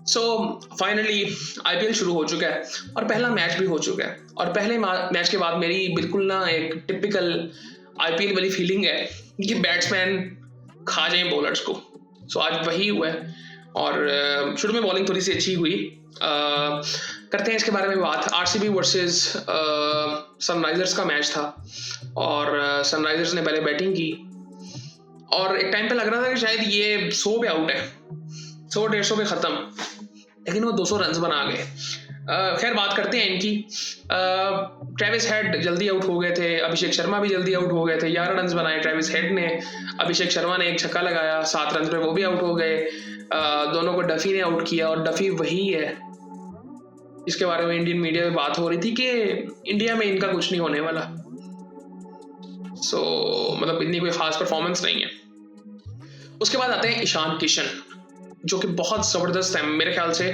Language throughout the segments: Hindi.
सो फाइनली आईपीएल शुरू हो चुका है और पहला मैच भी हो चुका है, और पहले मैच के बाद मेरी बिल्कुल ना एक टिपिकल आईपीएल वाली फीलिंग है कि बैट्समैन खा जाएं बॉलर्स को। सो आज वही हुआ है, और शुरू में बॉलिंग थोड़ी सी अच्छी हुई। करते हैं इसके बारे में बात। आरसीबी वर्सेस सनराइजर्स का मैच था, और सनराइजर्स ने पहले बैटिंग की, और एक टाइम पे लग रहा था कि शायद ये 100 पे आउट है, 100-150 पे खत्म, लेकिन वो 200 रन बना गए। खैर बात करते हैं इनकी। ट्रेविस हेड जल्दी आउट हो गए थे, अभिषेक शर्मा भी जल्दी आउट हो गए थे, 11 रन बनाए ट्रेविस हेड ने। अभिषेक शर्मा ने एक छक्का लगाया 7 रन पे, वो भी आउट हो गए। दोनों को डफी ने आउट किया, और डफी वही है इसके बारे में इंडियन मीडिया में बात हो रही थी कि इंडिया में इनका कुछ नहीं होने वाला। मतलब इतनी कोई खास परफॉर्मेंस नहीं है। उसके बाद आते हैं ईशान किशन, जो कि बहुत ज़बरदस्त है मेरे ख्याल से।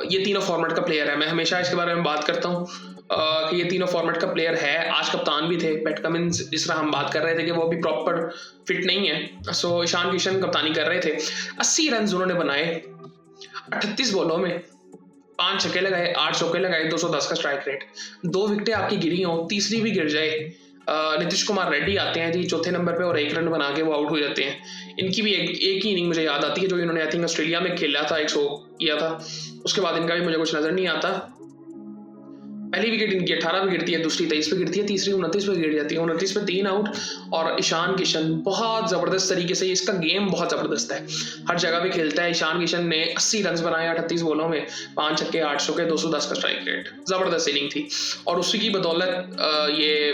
ये तीनों फॉर्मेट का प्लेयर है। मैं हमेशा इसके बारे में बात करता हूँ कि ये तीनों फॉर्मेट का प्लेयर है। आज कप्तान भी थे पैट कमिंस, जिस तरह हम बात कर रहे थे कि वो अभी प्रॉपर फिट नहीं है। सो ईशान किशन कप्तानी कर रहे थे। 80 रन उन्होंने बनाए 38 बॉलों में, 5 छक्के लगाए, 8 चौके लगाए, 210 का स्ट्राइक रेट। 2 विकेटें आपकी गिरी हो, तीसरी भी गिर जाए। नीतीश कुमार रेड्डी आते हैं जी चौथे नंबर पे, और 1 रन बना के वो आउट हो जाते हैं। इनकी भी एक ही इनिंग मुझे याद आती है, जो इन्होंने आई थिंक ऑस्ट्रेलिया में खेला था, 100 किया था। उसके बाद इनका भी मुझे कुछ नजर नहीं आता। पहली विकेट इनकी 18 पे गिरती है, दूसरी 23 पे गिरती है, तीसरी 29 पे गिर जाती है। 29 पे 3 आउट। और ईशान किशन बहुत जबरदस्त तरीके से, इसका गेम बहुत जबरदस्त है, हर जगह पे खेलता है। ईशान किशन ने 80 रन बनाए 38 बॉलों में, 5 छक्के 8 चौके, 210 का स्ट्राइक रेट। जबरदस्त इनिंग थी, और उसी की बदौलत ये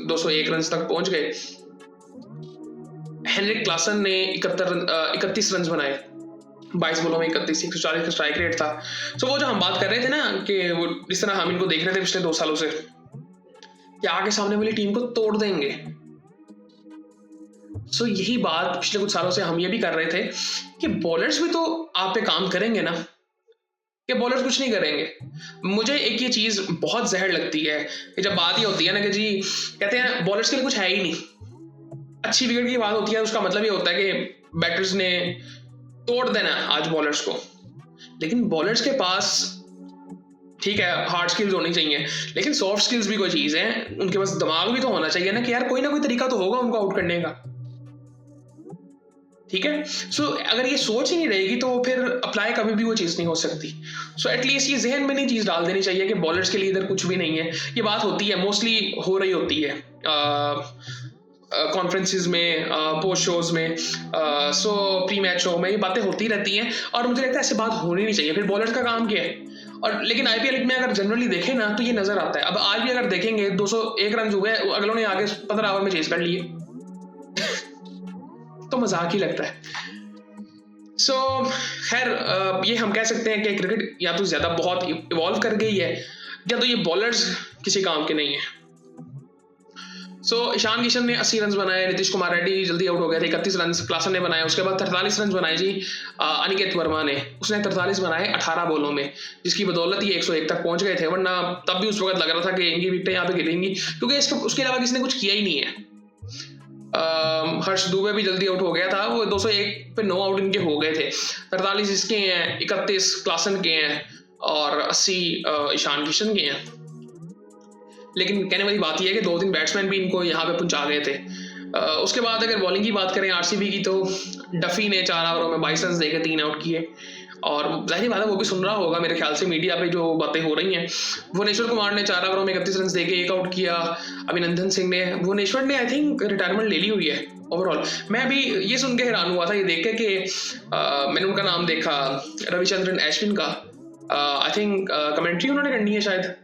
201 रन तक पहुंच गए। हेनरिक क्लासन ने 31 रन बनाए 22 बॉलों में, 31, 140 का स्ट्राइक रेट था। वो जो हम बात कर रहे थे ना कि वो जिस तरह हम इनको देख रहे थे पिछले 2 सालों से कि आगे सामने वाली टीम को तोड़ देंगे, यही बात पिछले कुछ सालों से हम ये भी कर रहे थे कि बॉलर्स भी तो आप पे काम करेंगे ना, कि बॉलर्स कुछ नहीं करेंगे। मुझे एक ये चीज बहुत जहर लगती है कि जब बात ये होती है ना कि जी कहते हैं बॉलर्स के लिए कुछ है ही नहीं। अच्छी विकेट की बात होती है, उसका मतलब ये होता है कि बैटर्स ने तोड़ देना आज बॉलर्स को। लेकिन बॉलर्स के पास ठीक है हार्ड स्किल्स होनी चाहिए, लेकिन सॉफ्ट स्किल्स भी कोई चीज है। उनके पास दिमाग भी तो होना चाहिए ना कि यार कोई ना कोई तरीका तो होगा उनको आउट करने का। ठीक है, अगर ये सोच ही नहीं रहेगी तो फिर अप्लाई कभी भी वो चीज नहीं हो सकती। एटलीस्ट ये जहन में नहीं चीज डाल देनी चाहिए कि बॉलर्स के लिए इधर कुछ भी नहीं है। ये बात होती है, मोस्टली हो रही होती है कॉन्फ्रेंसेस में, पोस्ट शोज में, प्री मैच शो में, ये बातें होती रहती हैं, और मुझे लगता है ऐसे बात होनी नहीं चाहिए। फिर बॉलर्स का काम क्या है? और लेकिन आईपीएल में अगर जनरली देखें ना तो ये नजर आता है। अब आज भी अगर देखेंगे 201 रन हुए, अगलों ने आगे 15 ओवर में चेस कर लिए तो मजाक ही लगता है। खैर ये हम कह सकते हैं कि क्रिकेट या तो ज्यादा बहुत इवॉल्व कर गई है, या तो ये बॉलर्स किसी काम के नहीं है। ईशान किशन ने 80 रन बनाए, नीतीश कुमार रेड्डी जल्दी आउट हो गए थे, 31 रन क्लासन ने बनाए। उसके बाद 43 रन बनाए जी अनिकेत वर्मा ने, उसने 43 बनाए 18 बॉलों में, जिसकी बदौलत ये 101 तक पहुंच गए थे। वरना तब भी उस वक्त लग रहा था कि इनकी विकेटें यहाँ पे गिरेंगी, क्योंकि उसके अलावा किसी ने कुछ किया ही नहीं है। हर्ष दुबे भी जल्दी आउट हो गया था, वो 201 पे 9 आउट इनके हो गए थे। 43 इसके हैं, 31 क्लासन के हैं, और 80 ईशान किशन के हैं। लेकिन कहने वाली बात यह है कि 2-3 बैट्समैन भी इनको यहाँ पे पहुंचा गए थे। उसके बाद अगर बॉलिंग की बात करें आरसीबी की, तो डफी ने 4 ओवरों में 22 रन देकर 3 आउट किए, और जाहिर बात है वो भी सुन रहा होगा मेरे ख्याल से मीडिया पे जो बातें हो रही हैं। भुवनेश्वर कुमार ने 4 ओवरों में 31 रन देके 1 आउट किया। अभिनंदन सिंह ने, भुवनेश्वर ने आई थिंक रिटायरमेंट ले ली हुई है ओवरऑल। मैं भी ये सुन के हैरान हुआ था ये देख के कि मैंने उनका नाम देखा रविचंद्रन अश्विन का, आई थिंक कमेंट्री उन्होंने करनी है शायद,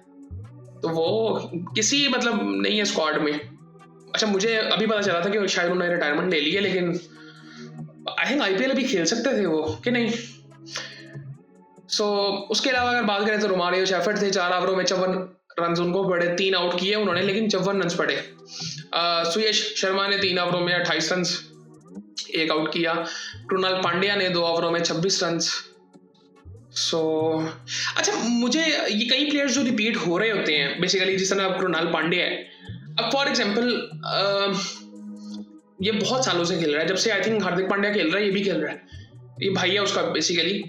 तो वो किसी मतलब नहीं है स्क्वाड में। अच्छा, मुझे अभी पता चला था कि शायद उन्होंने रिटायरमेंट ले ली है, लेकिन आई थिंक आईपीएल अभी खेल सकते थे वो कि नहीं। उसके अलावा अगर बात करें तो रोमारियो शेफर्ड थे, 4 ओवरों में 54 रन उनको पड़े, 3 आउट किए उन्होंने, लेकिन 54 रन पड़े। सुयश शर्मा ने 3 ओवरों में 28 रन 1 आउट किया। कृणाल पांड्या ने 2 ओवरों में 26 रन। अच्छा, मुझे ये कई प्लेयर्स जो रिपीट हो रहे होते हैं बेसिकली, जिस तरह कृणाल पांड्या है, अब फॉर एग्जांपल ये बहुत सालों से खेल रहा है, जब से आई थिंक हार्दिक पांड्या खेल रहा है ये भी खेल रहा है। ये भाई है उसका बेसिकली।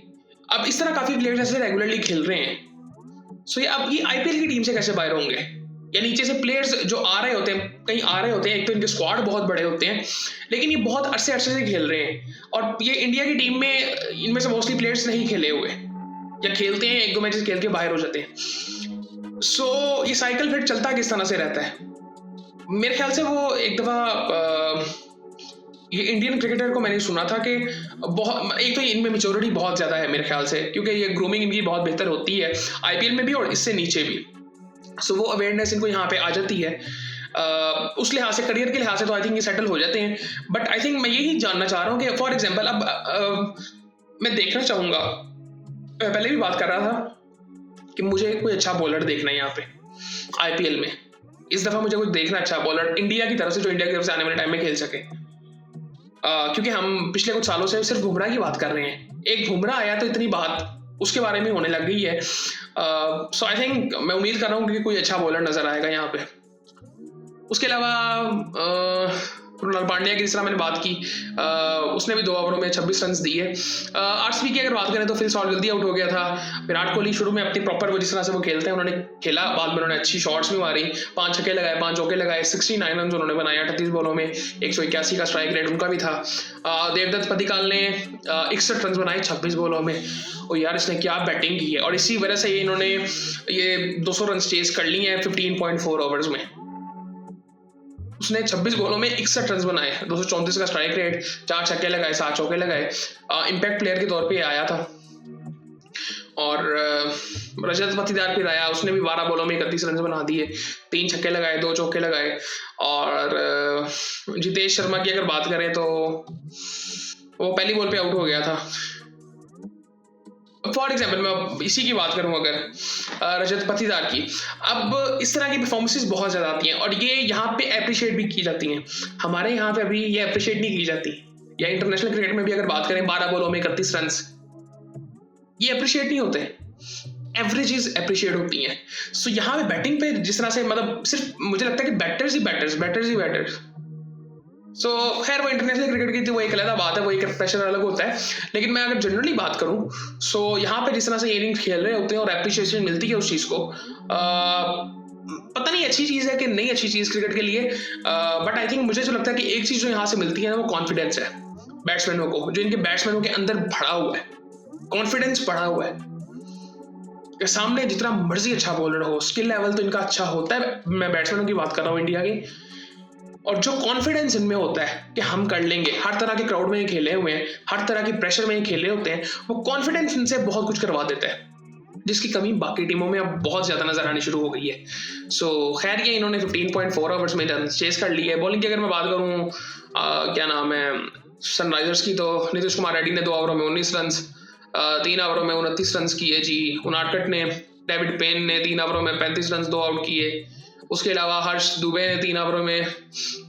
अब इस तरह काफी प्लेयर्स ऐसे रेगुलरली खेल रहे हैं। सो ये अब ये आईपीएल की टीम से कैसे बाहर होंगे, या नीचे से प्लेयर्स जो आ रहे होते हैं, कहीं आ रहे होते हैं, एक तो इनके स्क्वाड बहुत बड़े होते हैं, लेकिन ये बहुत अरसे से खेल रहे हैं, और ये इंडिया की टीम में इनमें से मोस्टली प्लेयर्स नहीं खेले हुए, या खेलते हैं 1-2 मैचेस खेल के बाहर हो जाते हैं। सो ये साइकिल फिर चलता किस तरह से रहता है? मेरे ख्याल से वो एक दफा ये इंडियन क्रिकेटर को मैंने सुना था कि बहुत, एक तो इनमें मेच्योरिटी बहुत ज्यादा है मेरे ख्याल से, क्योंकि ये ग्रूमिंग इनकी बहुत बेहतर होती है आईपीएल में भी और इससे नीचे भी। सो वो अवेयरनेस इनको यहाँ पे आ जाती है। उस लिहाज से, करियर के लिहाज से तो आई थिंक ये सेटल हो जाते हैं। बट आई थिंक मैं यही जानना चाह रहा हूँ कि फॉर एग्जाम्पल अब मैं देखना चाहूंगा, पहले भी बात कर रहा था कि मुझे कोई अच्छा बॉलर देखना है यहाँ पे आईपीएल में। इस दफा मुझे कोई देखना अच्छा बॉलर इंडिया की तरफ से, जो इंडिया की तरफ से आने वाले टाइम में खेल सके। क्योंकि हम पिछले कुछ सालों से सिर्फ बुमराह की बात कर रहे हैं। एक बुमराह आया तो इतनी बात उसके बारे में होने लग गई है। सो आई थिंक मैं उम्मीद कर रहा हूँ कि कोई अच्छा बॉलर नजर आएगा यहाँ पे। उसके अलावा कृणाल पांड्या की जिस तरह मैंने बात की, उसने भी 2 ओवरों में 26 रन दिए। आरसीबी की अगर बात करें तो फिल सॉल्ट जल्दी आउट हो गया था। विराट कोहली शुरू में अपनी प्रॉपर वो जिस तरह से वो खेलते हैं उन्होंने खेला, बाद में उन्होंने अच्छी शॉट्स भी मारी, 5 छक्के लगाए, 5 चौके लगाए, 69 रन उन्होंने बनाए 38 बॉलों में, 181 का स्ट्राइक रेट उनका भी था। देवदत्त पडिक्कल ने 61 रन बनाए 26 बॉलों में। और यार इसने क्या बैटिंग की है, और इसी वजह से इन्होंने ये 200 रन चेज कर ली है 15.4 ओवर्स में। उसने 26 बॉलों में 61 रन बनाए, 234 का स्ट्राइक रेट, 4 छक्के लगाए, 7 चौके लगाए। इम्पैक्ट प्लेयर के तौर पे आया था। और रजत पाटीदार फिर आया, उसने भी 12 बॉलों में 31 रन बना दिए, 3 छक्के लगाए, 2 चौके लगाए। और जितेश शर्मा की अगर बात करें तो वो पहली बॉल पे आउट हो गया था। फॉर एग्जाम्पल मैं इसी की बात करूं अगर रजत पाटीदार की, अब इस तरह की परफॉर्मेंसेस बहुत ज्यादा आती हैं और ये यहाँ पे अप्रिशिएट भी की जाती हैं। हमारे यहाँ पे अभी ये अप्रिशिएट नहीं की जाती, या इंटरनेशनल क्रिकेट में भी अगर बात करें 12 बॉलों में 31 रन, ये अप्रिशिएट नहीं होते, एवरेजेस अप्रिशिएट होती हैं। सो यहाँ पे बैटिंग पे जिस तरह से, मतलब सिर्फ मुझे लगता है कि बैटर्स ही बैटर्स। सो खैर वो इंटरनेशनल क्रिकेट की थी, वो एक अलग बात है, वो एक प्रेशर अलग होता है। लेकिन मैं अगर जनरली बात करूं, सो यहाँ पे जिस तरह से इनिंग्स खेल रहे होते हैं और एप्रिशिएशन मिलती है उस चीज़ को, पता नहीं अच्छी चीज़ है कि नहीं अच्छी चीज़ क्रिकेट के लिए, बट आई थिंक मुझे जो लगता है कि एक चीज़ जो यहाँ से मिलती है ना, वो कॉन्फिडेंस है बैट्समैनों को, जो इनके बैट्समैनों के अंदर भरा हुआ है, कॉन्फिडेंस बढ़ा हुआ है कि सामने जितना मर्जी अच्छा बॉलर हो, स्किल लेवल तो इनका अच्छा होता है। मैं बैट्समैनों की बात कर रहा हूँ इंडिया की, और जो कॉन्फिडेंस इनमें होता है कि हम कर लेंगे, हर तरह के क्राउड में खेले हुए हैं, हर तरह के प्रेशर में खेले होते हैं, वो कॉन्फिडेंस इनसे बहुत कुछ करवा देता है, जिसकी कमी बाकी टीमों में अब बहुत ज्यादा नजर आनी शुरू हो गई है। सो खैर ये इन्होंने 15.4 ओवर्स में रन चेस कर ली है। बॉलिंग की अगर मैं बात करूँ, क्या नाम है सनराइजर्स की, तो नीतीश कुमार रेड्डी ने 2 ओवरों में 19 रन, 3 ओवरों में 29 रन किए जी। उनादकट ने, डेविड पेन ने 3 ओवरों में 35 रन 2 आउट किए। उसके अलावा हर्ष दुबे ने 3 ओवरों में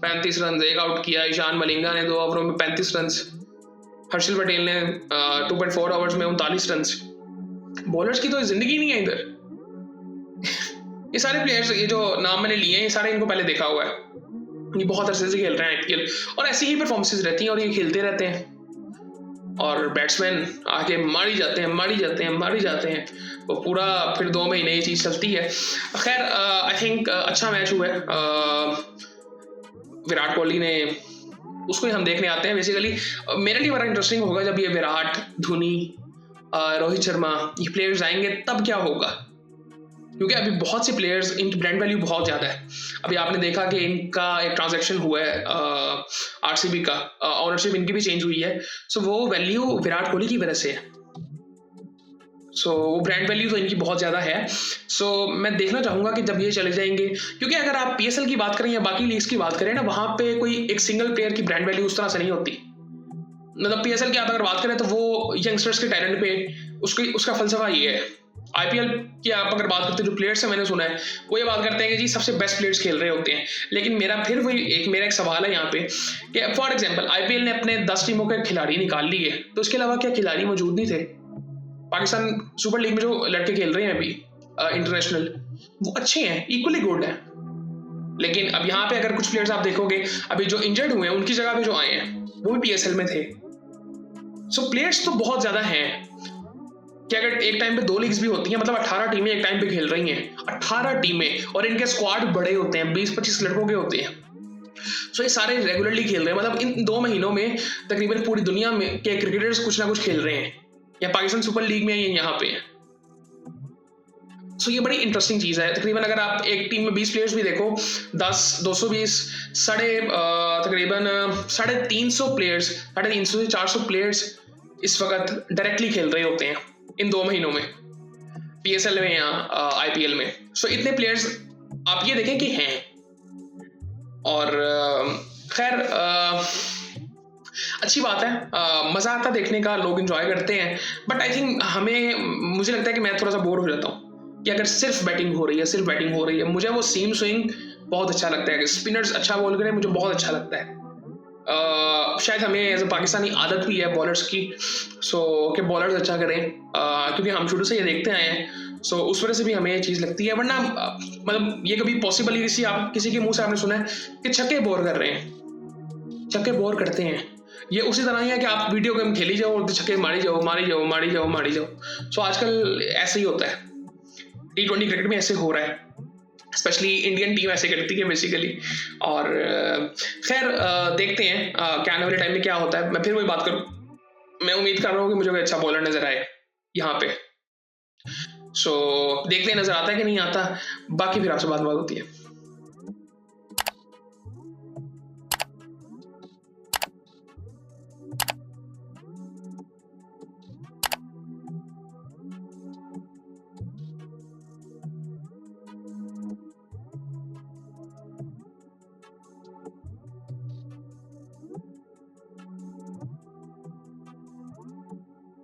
35 रन 1 आउट किया। ईशान मलिंगा ने 2 ओवरों में 35 रन। हर्षल पटेल ने 2.4 ओवर्स में 39 रन। बॉलर्स की तो जिंदगी नहीं है इधर। ये सारे प्लेयर्स, ये जो नाम मैंने लिए हैं, ये सारे इनको पहले देखा हुआ है, ये बहुत अरसे से खेल रहे हैं आईपीएल, और ऐसी ही परफॉर्मेंसेस रहती हैं और ये खेलते रहते हैं, और बैट्समैन आके मारी जाते हैं। वो पूरा फिर 2 महीने ये चीज़ चलती है। खैर आई थिंक अच्छा मैच हुआ है। विराट कोहली ने, उसको ही हम देखने आते हैं बेसिकली। मेरे लिए बड़ा इंटरेस्टिंग होगा जब ये विराट, धोनी, रोहित शर्मा, ये प्लेयर्स आएंगे तब क्या होगा, क्योंकि अभी बहुत से प्लेयर्स, इनकी ब्रांड वैल्यू बहुत ज़्यादा है। अभी आपने देखा कि इनका एक ट्रांजैक्शन हुआ है आरसीबी का, ऑनरशिप इनकी भी चेंज हुई है। सो वो वैल्यू विराट कोहली की वजह से है। सो वो ब्रांड वैल्यू तो इनकी बहुत ज़्यादा है। सो मैं देखना चाहूँगा कि जब ये चले जाएंगे, क्योंकि अगर आप पीएसएल की बात करें या बाकी लीग्स की बात करें ना, वहाँ पे कोई एक सिंगल प्लेयर की ब्रांड वैल्यू उस तरह से नहीं होती। मतलब पीएसएल की आप अगर बात करें तो वो यंगस्टर्स के टैलेंट पे उसका फलसफा ये है। आईपीएल की आप अगर बात करते हैं, जो प्लेयर्स से मैंने सुना है वो ये बात करते हैं कि जी सबसे बेस्ट प्लेयर्स खेल रहे होते हैं। लेकिन मेरा एक सवाल है यहाँ पे कि फॉर एग्जांपल आईपीएल ने अपने 10 टीमों के खिलाड़ी निकाल लिए, तो इसके अलावा क्या खिलाड़ी मौजूद नहीं थे? पाकिस्तान सुपर लीग में जो लड़के खेल रहे हैं अभी इंटरनेशनल, वो अच्छे हैं, इक्वली गुड है। लेकिन अब यहाँ पे अगर कुछ प्लेयर्स आप देखोगे अभी जो इंजर्ड हुए हैं, उनकी जगह पे जो आए हैं वो भी पीएसएल में थे। सो प्लेयर्स तो बहुत ज्यादा हैं कि अगर एक टाइम पे 2 लीग्स भी होती हैं, मतलब 18 टीमें एक टाइम पे खेल रही हैं, 18 टीमें, और इनके स्क्वाड बड़े होते हैं, 20-25 लड़कों के होते हैं। सो ये सारे रेगुलरली खेल रहे हैं, मतलब इन 2 महीनों में तकरीबन पूरी दुनिया में के क्रिकेटर्स कुछ ना कुछ खेल रहे हैं, या पाकिस्तान सुपर लीग में या यहाँ पे है। सो ये बड़ी इंटरेस्टिंग चीज़ है। तकरीबन अगर आप एक टीम में 20 प्लेयर्स भी देखो, 10, 220, तकरीबन 350 प्लेयर्स, 350 से 400 प्लेयर्स इस वक्त डायरेक्टली खेल रहे होते हैं इन 2 महीनों में, PSL में या IPL में। सो इतने प्लेयर्स आप ये देखें कि हैं। और खैर अच्छी बात है, मज़ा आता देखने का, लोग एंजॉय करते हैं। बट आई थिंक मुझे लगता है कि मैं थोड़ा सा बोर हो जाता हूँ कि अगर सिर्फ बैटिंग हो रही है। मुझे वो सीम स्विंग बहुत अच्छा लगता है, स्पिनर्स अच्छा बॉल करें, मुझे बहुत अच्छा लगता है। शायद हमें एज अ पाकिस्तानी आदत भी है बॉलर्स की, सो कि बॉलर्स अच्छा करें, क्योंकि हम शुरू से ये देखते आए हैं। सो उस वजह से भी हमें ये चीज़ लगती है। वरना मतलब ये कभी पॉसिबल ही किसी के मुंह से आपने सुना है कि छक्के बोर कर रहे हैं? छक्के बोर करते हैं। ये उसी तरह ही है कि आप वीडियो गेम खेली जाओ और छक्के मारी जाओ। सो आजकल ऐसे ही होता है, T20 क्रिकेट में ऐसे हो रहा है, स्पेशली इंडियन टीम ऐसे करती है बेसिकली। और खैर देखते हैं क्या आने वाले टाइम में क्या होता है। मैं फिर वही बात करूं, मैं उम्मीद कर रहा हूँ कि मुझे कोई अच्छा बॉलर नजर आए यहाँ पे। सो देखते हैं नजर आता है कि नहीं आता, बाकी फिर आपसे बात होती है।